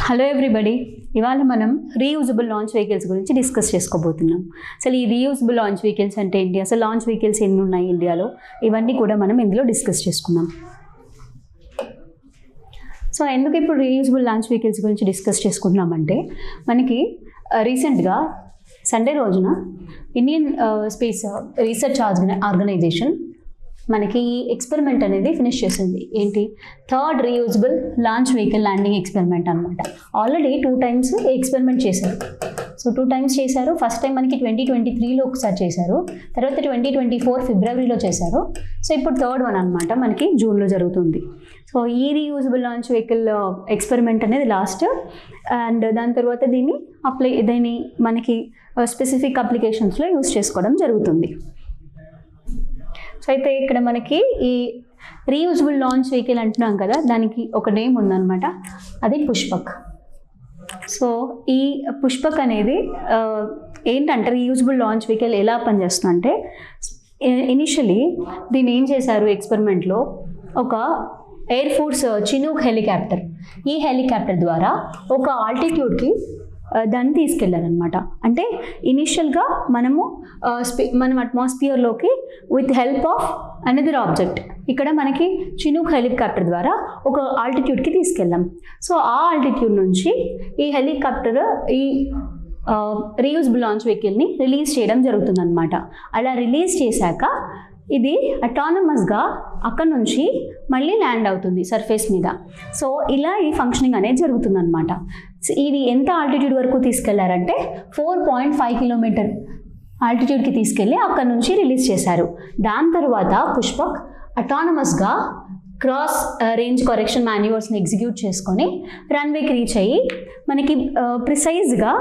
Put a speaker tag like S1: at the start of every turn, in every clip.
S1: Hello everybody, ఇవాళ మనం reusable launch vehicles గురించి డిస్కస్ చేసుకోబోతున్నాం. అసలు ఈ రీయూజబుల్ లాంచ్ వెహికల్స్ అంటే ఏంటి, అసలు లాంచ్ వెహికల్స్ ఎన్ని ఉన్నాయి ఇండియాలో, ఇవన్నీ కూడా మనం ఇందులో డిస్కస్ చేసుకున్నాం. సో ఎందుకు ఇప్పుడు రీయూజబుల్ లాంచ్ వెహికల్స్ గురించి డిస్కస్ చేసుకుంటున్నామంటే, మనకి రీసెంట్గా సండే రోజున ఇండియన్ స్పేస్ రీసెర్చ్ ఆర్గనైజేషన్ మనకి ఈ ఎక్స్పెరిమెంట్ అనేది ఫినిష్ చేసింది. ఏంటి, third reusable launch vehicle landing experiment అనమాట. ఆల్రెడీ 2 times ఎక్స్పెరిమెంట్ చేశారు. సో 2 times చేశారు. ఫస్ట్ టైం మనకి 2023లో ఒకసారి చేశారు, తర్వాత 2024 ఫిబ్రవరిలో చేశారు. సో ఇప్పుడు థర్డ్ వన్ అనమాట, మనకి జూన్లో జరుగుతుంది. సో ఈ రీయూజబుల్ లాంచ్ వెహికల్ ఎక్స్పెరిమెంట్ అనేది లాస్ట్, అండ్ దాని తర్వాత దీన్ని మనకి స్పెసిఫిక్ అప్లికేషన్స్లో యూజ్ చేసుకోవడం జరుగుతుంది. సో అయితే ఇక్కడ మనకి ఈ రీయూజబుల్ లాంచ్ వెహికల్ అంటున్నాం కదా, దానికి ఒక నేమ్ ఉందన్నమాట, అది పుష్పక్. సో ఈ పుష్పక్ అనేది ఏంటంటే, రీయూజబుల్ లాంచ్ వెహికల్ ఎలా పనిచేస్తుందంటే, ఇనిషియలీ దీన్ని ఏం చేశారు ఎక్స్పెరిమెంట్లో, ఒక ఎయిర్ ఫోర్స్ చినూక్ హెలికాప్టర్, ఈ హెలికాప్టర్ ద్వారా ఒక ఆల్టిట్యూడ్కి దాన్ని తీసుకెళ్ళారనమాట. అంటే ఇనిషియల్గా మనం అట్మాస్ఫియర్లోకి with help of another object, ఇక్కడ మనకి చినూక్ హెలికాప్టర్ ద్వారా ఒక ఆల్టిట్యూడ్కి తీసుకెళ్ళాం. సో ఆ ఆల్టిట్యూడ్ నుంచి ఈ హెలికాప్టర్ ఈ రీయూజబుల్ లాంచ్ వెహికల్ని రిలీజ్ చేయడం జరుగుతుందన్నమాట. అలా రిలీజ్ చేశాక ఇది అటానమస్గా అక్కడ నుంచి మళ్ళీ ల్యాండ్ అవుతుంది సర్ఫేస్ మీద. సో ఇలా ఈ ఫంక్షనింగ్ అనేది జరుగుతుందన్నమాట. ఇది ఎంత ఆల్టిట్యూడ్ వరకు తీసుకెళ్లారంటే 4.5 కిలోమీటర్ ఆల్టిట్యూడ్కి తీసుకెళ్ళి అక్కడ నుంచి రిలీజ్ చేశారు. దాని తర్వాత పుష్పక్ అటానమస్గా క్రాస్ రేంజ్ కరెక్షన్ మాన్యూవర్స్ని ఎగ్జిక్యూట్ చేసుకొని రన్వేకి రీచ్ అయ్యి మనకి ప్రిసైజ్గా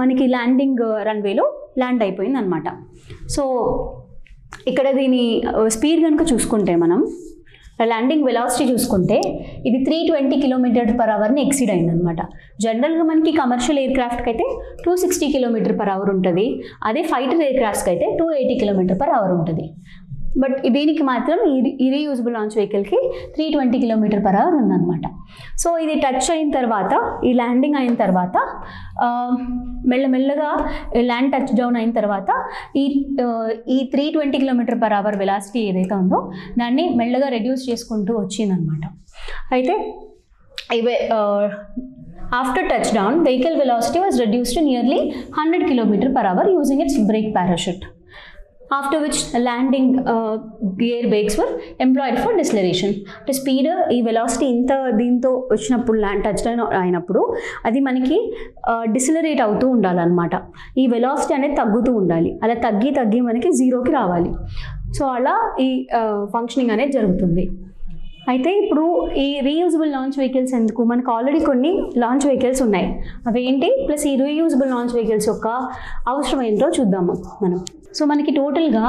S1: మనకి ల్యాండింగ్ రన్వేలో ల్యాండ్ అయిపోయింది అనమాట. సో ఇక్కడ దీని స్పీడ్ కనుక చూసుకుంటే, మనం ల్యాండింగ్ వెలాసిటీ చూసుకుంటే ఇది 320 km/hని ఎక్సీడ్ అయిందనమాట. జనరల్గా మనకి కమర్షియల్ ఎయిర్ క్రాఫ్ట్కి అయితే 260 km/h ఉంటుంది, అదే ఫైటర్ ఎయిర్ క్రాఫ్ట్స్కి అయితే 280 km/h ఉంటుంది. బట్ దీనికి మాత్రం ఈ రీయూజబుల్ లాంచ్ వెహికల్కి 320 km/h ఉందన్నమాట. సో ఇది టచ్ అయిన తర్వాత, ఈ ల్యాండింగ్ అయిన తర్వాత మెల్లమెల్లగా ల్యాండ్ టచ్ డౌన్ అయిన తర్వాత ఈ 320 km/h వెలాసిటీ ఏదైతే ఉందో దాన్ని మెల్లగా రెడ్యూస్ చేసుకుంటూ వచ్చిందనమాట. అయితే after touchdown, vehicle velocity was reduced to nearly 100 km/h using its brake parachute. After which landing gear brakes were employed for deceleration. అంటే స్పీడ్, ఈ వెలాసిటీ దీంతో వచ్చినప్పుడు టచ్ డౌన్ అయినప్పుడు అది మనకి డిసిలరేట్ అవుతూ ఉండాలన్నమాట. ఈ వెలాసిటీ అనేది తగ్గుతూ ఉండాలి, అలా తగ్గి మనకి 0కి రావాలి. సో అలా ఈ ఫంక్షనింగ్ అనేది జరుగుతుంది. అయితే ఇప్పుడు ఈ రీయూజబుల్ లాంచ్ వెహికల్స్ ఎందుకు, మనకు ఆల్రెడీ కొన్ని లాంచ్ వెహికల్స్ ఉన్నాయి, అవి ఏంటి, ప్లస్ ఈ రీయూజబుల్ లాంచ్ వెహికల్స్ యొక్క అవసరం ఏంటో చూద్దాము మనం. సో మనకి టోటల్గా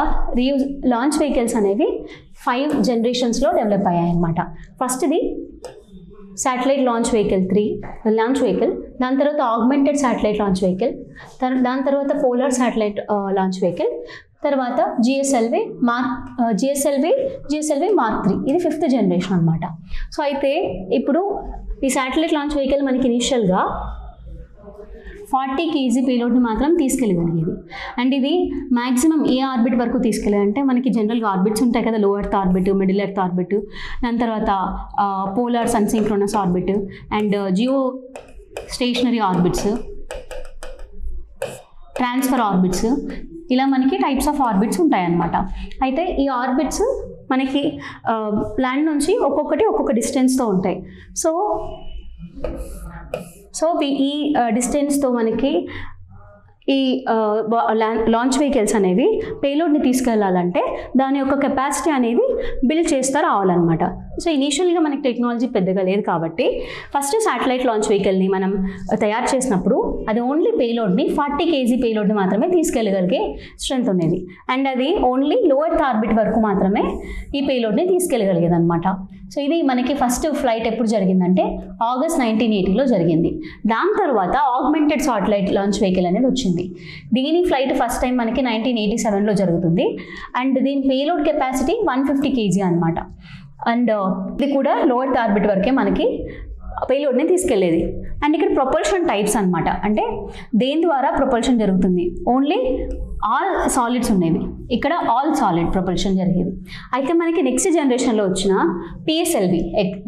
S1: లాంచ్ వెహికల్స్ అనేవి 5 జనరేషన్స్లో డెవలప్ అయ్యాయి అన్నమాట. ఫస్ట్ది satellite launch vehicle 3 launch vehicle, దాని తర్వాత ఆగ్మెంటెడ్ శాటిలైట్ లాంచ్ వెహికల్, దాని తర్వాత పోలార్ శాటిలైట్ లాంచ్ వెహికల్, తర్వాత జిఎస్ఎల్వి మార్క్ 3, ఇది 5th జనరేషన్ అనమాట. సో అయితే ఇప్పుడు ఈ శాటిలైట్ లాంచ్ వెహికల్ మనకి ఇనిషియల్గా 40 kg పేలోడ్ని మాత్రం తీసుకెళ్ళగలిగేది. అండ్ ఇది మ్యాక్సిమం ఏ ఆర్బిట్ వరకు తీసుకెళ్ళాలంటే, మనకి జనరల్గా ఆర్బిట్స్ ఉంటాయి కదా, low earth orbit, middle earth orbit, దాని తర్వాత polar sun synchronous orbit and geostationary orbits, transfer orbits, ఇలా మనకి టైప్స్ ఆఫ్ ఆర్బిట్స్ ఉంటాయన్నమాట. అయితే ఈ ఆర్బిట్స్ మనకి ల్యాండ్ నుంచి ఒక్కొక్క డిస్టెన్స్తో ఉంటాయి. సో ఈ డిస్టెన్స్తో మనకి ఈ లాంచ్ వెహికల్స్ అనేవి పేలోడ్ని తీసుకెళ్లాలంటే దాని యొక్క కెపాసిటీ అనేది బిల్డ్ చేస్తూ రావాలన్నమాట. సో ఇనీషియల్గా మనకి టెక్నాలజీ పెద్దగా లేదు కాబట్టి ఫస్ట్ శాటిలైట్ లాంచ్ వెహికల్ని మనం తయారు చేసినప్పుడు అది ఓన్లీ పేలోడ్ని 40 kg పేలోడ్ని మాత్రమే తీసుకెళ్ళగలిగే స్ట్రెంత్ ఉండేది. అండ్ అది ఓన్లీ లో ఎర్త్ ఆర్బిట్ వరకు మాత్రమే ఈ పేలోడ్ని తీసుకెళ్ళగలిగేది అనమాట. సో ఇది మనకి ఫస్ట్ ఫ్లైట్ ఎప్పుడు జరిగిందంటే ఆగస్ట్ 1980లో జరిగింది. దాని తర్వాత ఆగ్మెంటెడ్ శాటిలైట్ లాంచ్ వెహికల్ అనేది వచ్చింది. దీని ఫ్లైట్ ఫస్ట్ టైం మనకి 1987లో జరుగుతుంది. అండ్ దీని పేలోడ్ కెపాసిటీ 150 kg అనమాట. అండ్ ఇది కూడా లో ఎర్త్ ఆర్బిట్ వరకే మనకి పేలోడ్ని తీసుకెళ్లేది. అండ్ ఇక్కడ ప్రొపల్షన్ టైప్స్ అనమాట, అంటే దేని ద్వారా ప్రొపల్షన్ జరుగుతుంది, ఓన్లీ ఆల్ సాలిడ్స్ ఉండేవి, ఇక్కడ ఆల్ సాలిడ్ ప్రొపల్షన్ జరిగేది. అయితే మనకి నెక్స్ట్ జనరేషన్లో వచ్చిన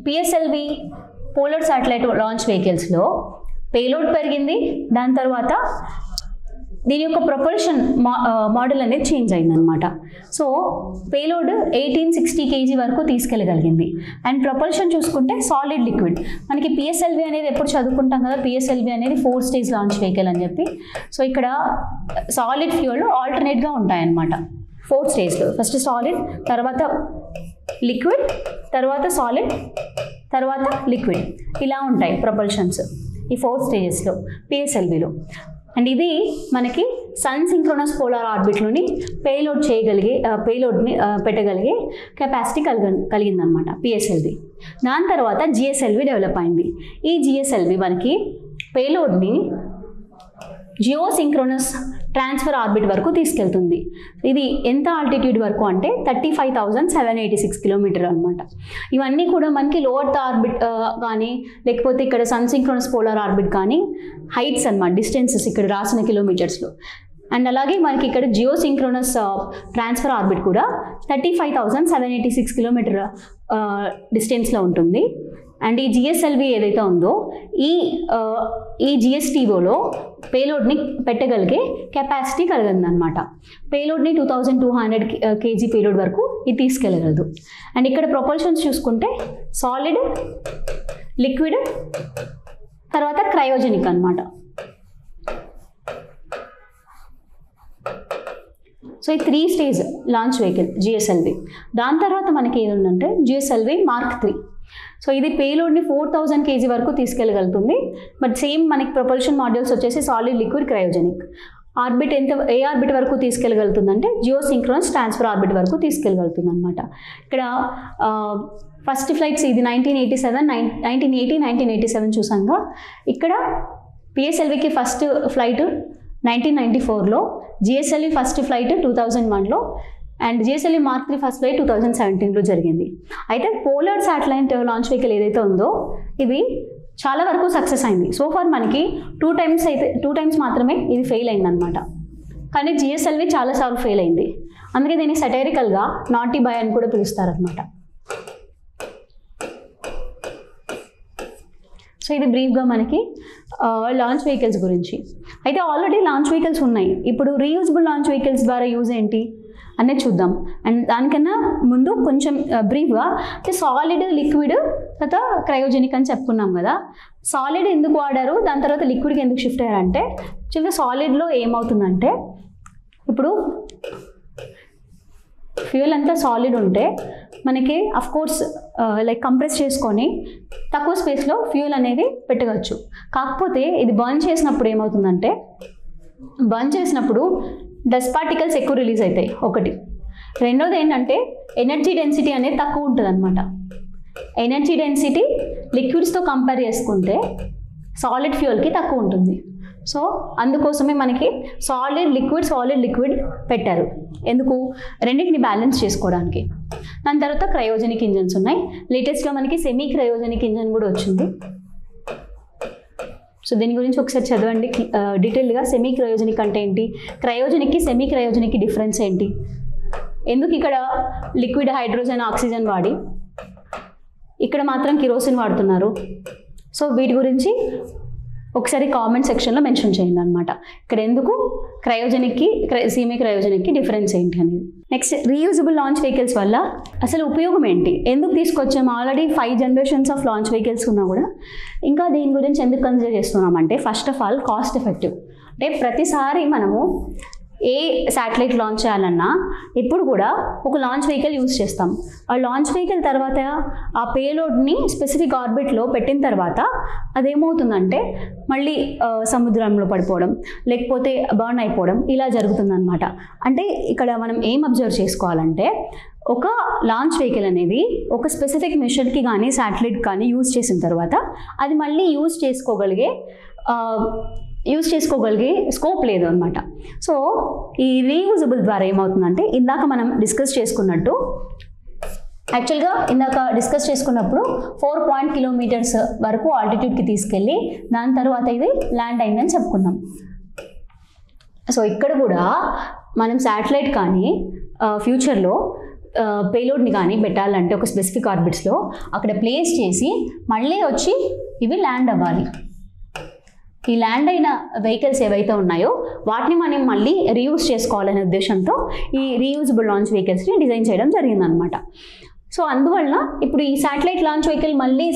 S1: పిఎస్ఎల్వి పోలార్ శాటిలైట్ లాంచ్ వెహికల్స్లో పేలోడ్ పెరిగింది, దాని తర్వాత దీని యొక్క ప్రొపల్షన్ మోడల్ అనేది చేంజ్ అయిందనమాట. సో పేలోడ్ 1860 kg వరకు తీసుకెళ్ళగలిగింది. అండ్ ప్రొపల్షన్ చూసుకుంటే సాలిడ్ లిక్విడ్, మనకి పిఎస్ఎల్వి అనేది ఎప్పుడు చదువుకుంటాం కదా, పిఎస్ఎల్వి అనేది 4 స్టేజ్ లాంచ్ వెహికల్ అని చెప్పి. సో ఇక్కడ సాలిడ్ ఫ్యూయల్ ఆల్టర్నేట్గా ఉంటాయన్నమాట 4 స్టేజ్లో. ఫస్ట్ సాలిడ్, తర్వాత లిక్విడ్, తర్వాత సాలిడ్, తర్వాత లిక్విడ్, ఇలా ఉంటాయి ప్రొపల్షన్స్ ఈ 4 స్టేజెస్లో పిఎస్ఎల్విలో. అండ్ ఇది మనకి సన్ సింక్రోనస్ పోలార్ ఆర్బిట్లోని పేలోడ్ని పెట్టగలిగే కెపాసిటీ కలిగిందనమాట పిఎస్ఎల్వి. దాని తర్వాత జిఎస్ఎల్వి డెవలప్ అయింది. ఈ జిఎస్ఎల్వి మనకి పేలోడ్ని జియో సింక్రోనస్ ట్రాన్స్ఫర్ ఆర్బిట్ వరకు తీసుకెళ్తుంది. ఇది ఎంత ఆల్టిట్యూడ్ వరకు అంటే 35,786 కిలోమీటర్ అనమాట. ఇవన్నీ కూడా మనకి లోవర్ ఆర్బిట్ కానీ లేకపోతే ఇక్కడ సన్ సింక్రోనస్ పోలార్ ఆర్బిట్ కానీ హైట్స్ అనమాట, డిస్టెన్సెస్ ఇక్కడ రాసిన కిలోమీటర్స్లో. అండ్ అలాగే మనకి ఇక్కడ జియో సింక్రోనస్ ట్రాన్స్ఫర్ ఆర్బిట్ కూడా 35,786 కిలోమీటర్ డిస్టెన్స్లో ఉంటుంది. అండ్ ఈ జిఎస్ఎల్వి ఏదైతే ఉందో ఈ జిఎస్టీఓలో పేలోడ్ని పెట్టగలిగే కెపాసిటీ కలిగిందనమాట. పేలోడ్ని 2200 kg పేలోడ్ వరకు ఇది తీసుకెళ్ళగలదు. అండ్ ఇక్కడ ప్రొపల్షన్స్ చూసుకుంటే సాలిడ్, లిక్విడ్, తర్వాత క్రయోజెనిక్ అనమాట. సో ఈ 3 స్టేజ్ లాంచ్ వెహికల్ జిఎస్ఎల్వి. దాని తర్వాత మనకి ఏది ఉందంటే జిఎస్ఎల్వి మార్క్ 3. సో ఇది పేలోడ్ని 4000 kg వరకు తీసుకెళ్ళగలుగుతుంది. బట్ సేమ్ మనకి ప్రొపల్షన్ మాడ్యూల్స్ వచ్చేసి సాలిడ్, లిక్విడ్, క్రయోజెనిక్. ఆర్బిట్ ఏ ఆర్బిట్ వరకు తీసుకెళ్ళగలుగుతుందంటే జియో సింక్రోనస్ ట్రాన్స్ఫర్ ఆర్బిట్ వరకు తీసుకెళ్ళగలుగుతుంది అనమాట. ఇక్కడ ఫస్ట్ ఫ్లైట్స్ ఇది 1987 చూసాక, ఇక్కడ పిఎస్ఎల్వికి ఫస్ట్ ఫ్లైట్ 1994లో, జిఎస్ఎల్వి ఫస్ట్ ఫ్లైట్ 2001లో, and GSLV mark 3 first flight 2017లో జరిగింది. అయితే పోలార్ శాటిలైట్ లాంచ్ వెహికల్ ఏదైతే ఉందో ఇది చాలా వరకు సక్సెస్ అయింది. సో ఫార్ మనకి 2 టైమ్స్ మాత్రమే ఇది ఫెయిల్ అయిందనమాట. కానీ జిఎస్ఎల్వి చాలాసార్లు ఫెయిల్ అయింది. అందుకే దీన్ని సటైరికల్గా నాటీ బాయ్ అని కూడా పిలుస్తారనమాట. సో ఇది బ్రీఫ్గా మనకి లాంచ్ వెహికల్స్ గురించి. అయితే ఆల్రెడీ లాంచ్ వెహికల్స్ ఉన్నాయి. ఇప్పుడు రీయూజబుల్ లాంచ్ వెహికల్స్ ద్వారా యూజ్ ఏంటి అనేది చూద్దాం. అండ్ దానికన్నా ముందు కొంచెం బ్రీఫ్గా అంటే సాలిడ్, లిక్విడ్, తర్వాత క్రయోజెనిక్ అని చెప్పుకున్నాం కదా. సాలిడ్ ఎందుకు వాడారు, దాని తర్వాత లిక్విడ్కి ఎందుకు షిఫ్ట్ అయ్యారంటే, యాక్చువల్గా సాలిడ్లో ఏమవుతుందంటే ఇప్పుడు ఫ్యూయల్ అంతా సాలిడ్ ఉంటే మనకి అఫ్కోర్స్ లైక్ కంప్రెస్ చేసుకొని తక్కువ స్పేస్లో ఫ్యూయల్ అనేది పెట్టవచ్చు. కాకపోతే ఇది బర్న్ చేసినప్పుడు ఏమవుతుందంటే, బర్న్ చేసినప్పుడు డస్ట్ పార్టికల్స్ ఎక్కువ రిలీజ్ అవుతాయి ఒకటి. రెండోది ఏంటంటే ఎనర్జీ డెన్సిటీ అనేది తక్కువ ఉంటుంది అనమాట. ఎనర్జీ డెన్సిటీ లిక్విడ్స్తో కంపేర్ చేసుకుంటే సాలిడ్ ఫ్యూయల్కి తక్కువ ఉంటుంది. సో అందుకోసమే మనకి సాలిడ్ లిక్విడ్ పెట్టారు. ఎందుకు, రెండింటిని బ్యాలెన్స్ చేసుకోవడానికి. దాని తర్వాత క్రయోజెనిక్ ఇంజన్స్ ఉన్నాయి. లేటెస్ట్గా మనకి సెమీ క్రయోజెనిక్ ఇంజన్ కూడా వచ్చింది. సో దీని గురించి ఒకసారి చదవండి డీటెయిల్గా. సెమీ క్రయోజెనిక్ అంటే ఏంటి, క్రయోజెనిక్కి సెమీ క్రయోజెనిక్కి డిఫరెన్స్ ఏంటి, ఎందుకు ఇక్కడ లిక్విడ్ హైడ్రోజన్ ఆక్సిజన్ వాడి ఇక్కడ మాత్రం కిరోసిన్ వాడుతున్నారు. సో వీటి గురించి ఒకసారి కామెంట్ సెక్షన్లో మెన్షన్ చేయండి అనమాట. ఇక్కడ ఎందుకు క్రయోజెనిక్కి సెమీ క్రయోజెనిక్కి డిఫరెన్స్ ఏంటి అనేది. నెక్స్ట్ రీయూజబుల్ లాంచ్ వెహికల్స్ వల్ల అసలు ఉపయోగం ఏంటి, ఎందుకు తీసుకొచ్చాము. Already 5 generations of launch vehicles ఉన్నా కూడా ఇంకా దీని గురించి ఎందుకు కన్సిడర్ చేస్తున్నామంటే, first of all cost effective. అంటే ప్రతిసారి మనము ఏ శాటిలైట్ లాంచ్ చేయాలన్నా ఇప్పుడు కూడా ఒక లాంచ్ వెహికల్ యూజ్ చేస్తాం. ఆ లాంచ్ వెహికల్ తర్వాత ఆ పేలోడ్ని స్పెసిఫిక్ ఆర్బిట్లో పెట్టిన తర్వాత అదేమవుతుందంటే మళ్ళీ సముద్రంలో పడిపోవడం లేకపోతే బర్న్ అయిపోవడం ఇలా జరుగుతుందన్నమాట. అంటే ఇక్కడ మనం ఏం అబ్జర్వ్ చేసుకోవాలంటే, ఒక లాంచ్ వెహికల్ అనేది ఒక స్పెసిఫిక్ మిషన్కి కానీ శాటిలైట్ కానీ యూజ్ చేసిన తర్వాత అది మళ్ళీ యూజ్ చేసుకోగలిగే స్కోప్ లేదు అనమాట. సో ఈ రీయూజబుల్ ద్వారా ఏమవుతుందంటే, ఇందాక మనం డిస్కస్ చేసుకున్నట్టు యాక్చువల్గా ఇందాక డిస్కస్ చేసుకున్నప్పుడు 4 కిలోమీటర్స్ వరకు ఆల్టిట్యూడ్కి తీసుకెళ్ళి దాని తర్వాత ఇది ల్యాండ్ అయిందని చెప్పుకున్నాం. సో ఇక్కడ కూడా మనం శాటిలైట్ కానీ ఫ్యూచర్లో పేలోడ్ని కానీ పెట్టాలంటే ఒక స్పెసిఫిక్ ఆర్బిట్స్లో అక్కడ ప్లేస్ చేసి మళ్ళీ వచ్చి ఇవి ల్యాండ్ అవ్వాలి. ఈ ల్యాండ్ అయిన వెహికల్స్ ఏవైతే ఉన్నాయో వాటిని మనం మళ్ళీ రీయూజ్ చేసుకోవాలనే ఉద్దేశంతో ఈ రీయూజబుల్ లాంచ్ వెహికల్స్ని డిజైన్ చేయడం జరిగిందనమాట. సో అందువల్ల ఇప్పుడు ఈ శాటిలైట్ లాంచ్ వెహికల్ మళ్ళీ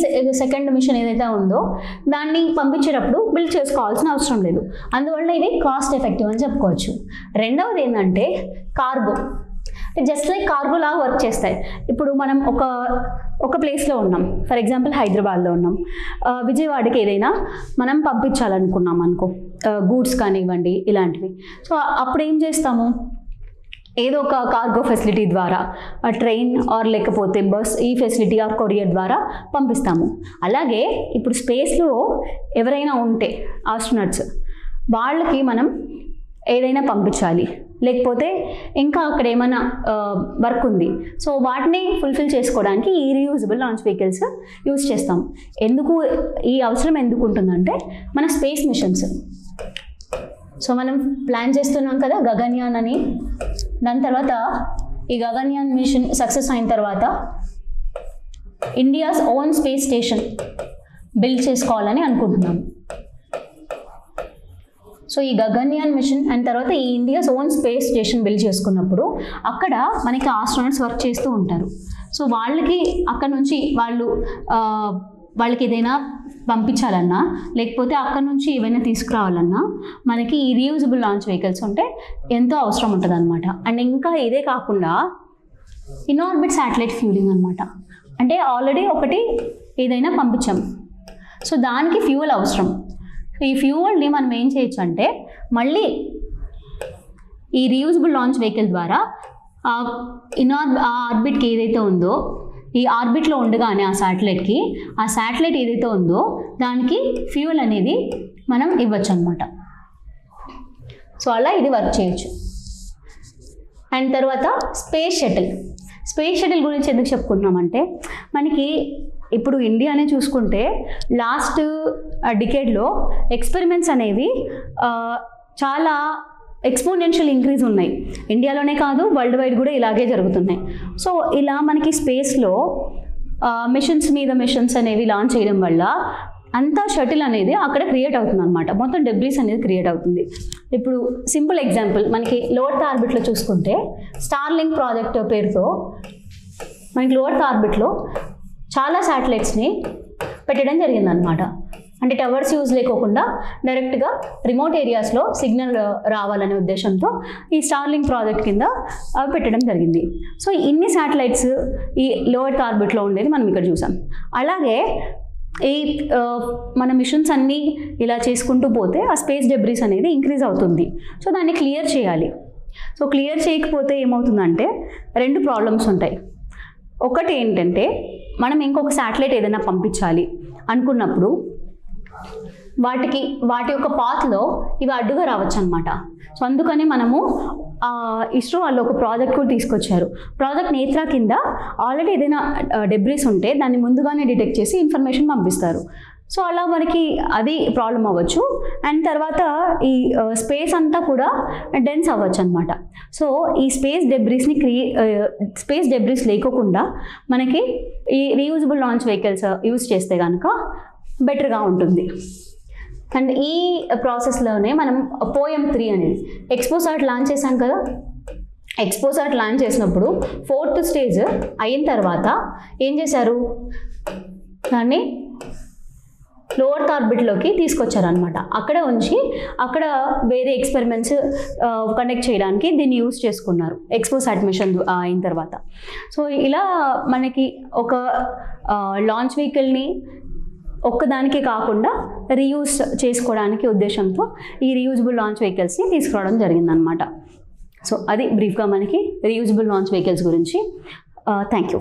S1: సెకండ్ మిషన్ ఏదైతే ఉందో దాన్ని పంపించేటప్పుడు బిల్డ్ చేసుకోవాల్సిన అవసరం లేదు. అందువల్ల ఇవి కాస్ట్ ఎఫెక్టివ్ అని చెప్పుకోవచ్చు. రెండవది ఏంటంటే కార్గో. జస్ట్ లైక్ కార్గో లాగా వర్క్ చేస్తాయి. ఇప్పుడు మనం ఒక ప్లేస్లో ఉన్నాం, ఫర్ ఎగ్జాంపుల్ హైదరాబాద్లో ఉన్నాం, విజయవాడకి ఏదైనా మనం పంపించాలనుకున్నాం అనుకో, గూడ్స్ కానివ్వండి ఇలాంటివి. సో అప్పుడు ఏం చేస్తాము, ఏదో ఒక కార్గో ఫెసిలిటీ ద్వారా ట్రైన్ ఆర్ లేకపోతే బస్, ఈ ఫెసిలిటీ ఆర్ కొరియర్ ద్వారా పంపిస్తాము. అలాగే ఇప్పుడు స్పేస్లో ఎవరైనా ఉంటే ఆస్ట్రోనట్స్, వాళ్ళకి మనం ఏదైనా పంపించాలి, లేకపోతే ఇంకా అక్కడ ఏమైనా వర్క్ ఉంది, సో వాటిని ఫుల్ఫిల్ చేసుకోవడానికి ఈ రీయూజబుల్ లాంచ్ వెహికల్స్ యూజ్ చేస్తాం. ఎందుకు ఈ అవసరం ఎందుకు ఉంటుందంటే మన స్పేస్ మిషన్స్, సో మనం ప్లాన్ చేస్తున్నాం కదా గగన్యాన్ అని, దాని తర్వాత ఈ గగన్యాన్ మిషన్ సక్సెస్ అయిన తర్వాత India's own space station build చేసుకోవాలని అనుకుంటున్నాం. సో ఈ గగన్యాన్ మిషన్ అండ్ తర్వాత ఈ India's own space station build చేసుకున్నప్పుడు అక్కడ మనకి ఆస్ట్రోనట్స్ వర్క్ చేస్తూ ఉంటారు. సో వాళ్ళకి అక్కడ నుంచి వాళ్ళకి ఏదైనా పంపించాలన్నా లేకపోతే అక్కడ నుంచి ఏవైనా తీసుకురావాలన్నా మనకి ఈ రీయూజబుల్ లాంచ్ వెహికల్స్ ఉంటే ఎంతో అవసరం ఉంటుంది అనమాట. అండ్ ఇంకా ఇదే కాకుండా ఇన్ఆర్బిట్ శాటిలైట్ ఫ్యూలింగ్ అనమాట. అంటే ఆల్రెడీ ఒకటి ఏదైనా పంపించాం, సో దానికి ఫ్యూయల్ అవసరం. ఈ ఫ్యూయల్ని మనం ఏం చేయొచ్చు అంటే మళ్ళీ ఈ రీయూజబుల్ లాంచ్ వెహికల్ ద్వారా ఆ ఆర్బిట్కి ఏదైతే ఉందో, ఈ ఆర్బిట్లో ఉండగానే ఆ శాటిలైట్ ఏదైతే ఉందో దానికి ఫ్యూయల్ అనేది మనం ఇవ్వచ్చు అనమాట. సో అలా ఇది వర్క్ చేయొచ్చు. అండ్ తర్వాత స్పేస్ షటిల్ గురించి ఎందుకు చెప్పుకుంటున్నామంటే మనకి ఇప్పుడు ఇండియానే చూసుకుంటే లాస్ట్ డికేడ్లో ఎక్స్పెరిమెంట్స్ అనేవి చాలా ఎక్స్పోనెన్షియల్ ఇంక్రీజ్ ఉన్నాయి. ఇండియాలోనే కాదు, వరల్డ్ వైడ్ కూడా ఇలాగే జరుగుతున్నాయి. సో ఇలా మనకి స్పేస్లో మిషన్స్ అనేవి లాంచ్ చేయడం వల్ల అంతా షటిల్ అనేది అక్కడ క్రియేట్ అవుతుంది అనమాట. మొత్తం డెబ్రీస్ అనేది క్రియేట్ అవుతుంది. ఇప్పుడు సింపుల్ ఎగ్జాంపుల్ మనకి లో ఎర్త్ ఆర్బిట్లో చూసుకుంటే స్టార్లింక్ ప్రాజెక్ట్ పేరుతో మనకి లో ఎర్త్ ఆర్బిట్లో చాలా శాటిలైట్స్ని పెట్టడం జరిగిందనమాట. అంటే టవర్స్ యూజ్ లేకోకుండా డైరెక్ట్గా రిమోట్ ఏరియాస్లో సిగ్నల్ రావాలనే ఉద్దేశంతో ఈ స్టార్లింక్ ప్రాజెక్ట్ కింద పెట్టడం జరిగింది. సో ఇన్ని శాటిలైట్స్ ఈ లో ఎర్త్ ఆర్బిట్లో ఉండేది మనం ఇక్కడ చూసాం. అలాగే ఈ మన మిషన్స్ అన్నీ ఇలా చేసుకుంటూ పోతే ఆ స్పేస్ డెబ్రీస్ అనేది ఇంక్రీజ్ అవుతుంది. సో దాన్ని క్లియర్ చేయాలి. సో క్లియర్ చేయకపోతే ఏమవుతుందంటే 2 ప్రాబ్లమ్స్ ఉంటాయి. ఒకటి ఏంటంటే మనం ఇంకొక శాటిలైట్ ఏదైనా పంపించాలి అనుకున్నప్పుడు వాటి యొక్క పాత్లో ఇవి అడ్డుగా రావచ్చు అనమాట. సో అందుకని మనము ఇస్రో వాళ్ళు ఒక ప్రాజెక్ట్ కూడా తీసుకొచ్చారు. ప్రాజెక్ట్ నేత్ర కింద ఆల్రెడీ ఏదైనా డెబ్రీస్ ఉంటే దాన్ని ముందుగానే డిటెక్ట్ చేసి ఇన్ఫర్మేషన్ పంపిస్తారు. సో అలా మనకి అది ప్రాబ్లం అవ్వచ్చు. అండ్ తర్వాత ఈ స్పేస్ అంతా కూడా డెన్స్ అవ్వచ్చు అనమాట. సో ఈ స్పేస్ డెబ్రీస్ లేకోకుండా మనకి ఈ రీయూజబుల్ లాంచ్ వెహికల్స్ యూజ్ చేస్తే కనుక బెటర్గా ఉంటుంది. అండ్ ఈ ప్రాసెస్లోనే మనం పోయం-3 అనేది ఎక్స్పోసాట్ లాంచ్ చేశాం కదా. ఎక్స్పోసాట్ లాంచ్ చేసినప్పుడు 4th స్టేజ్ అయిన తర్వాత ఏం చేశారు, దాన్ని లో ఎర్త్ ఆర్బిట్లోకి తీసుకొచ్చారనమాట. అక్కడ ఉంచి అక్కడ వేరే ఎక్స్పెరిమెంట్స్ కండక్ట్ చేయడానికి దీన్ని యూజ్ చేసుకున్నారు ఎక్స్పోసాట్ మిషన్ అయిన తర్వాత. సో ఇలా మనకి ఒక లాంచ్ వెహికల్ని ఒక్కదానికే కాకుండా రీయూజ్ చేసుకోవడానికి ఉద్దేశంతో ఈ రీయూజబుల్ లాంచ్ వెహికల్స్ని తీసుకురావడం జరిగిందనమాట. సో అది బ్రీఫ్గా మనకి రీయూజబుల్ లాంచ్ వెహికల్స్ గురించి. Thank you.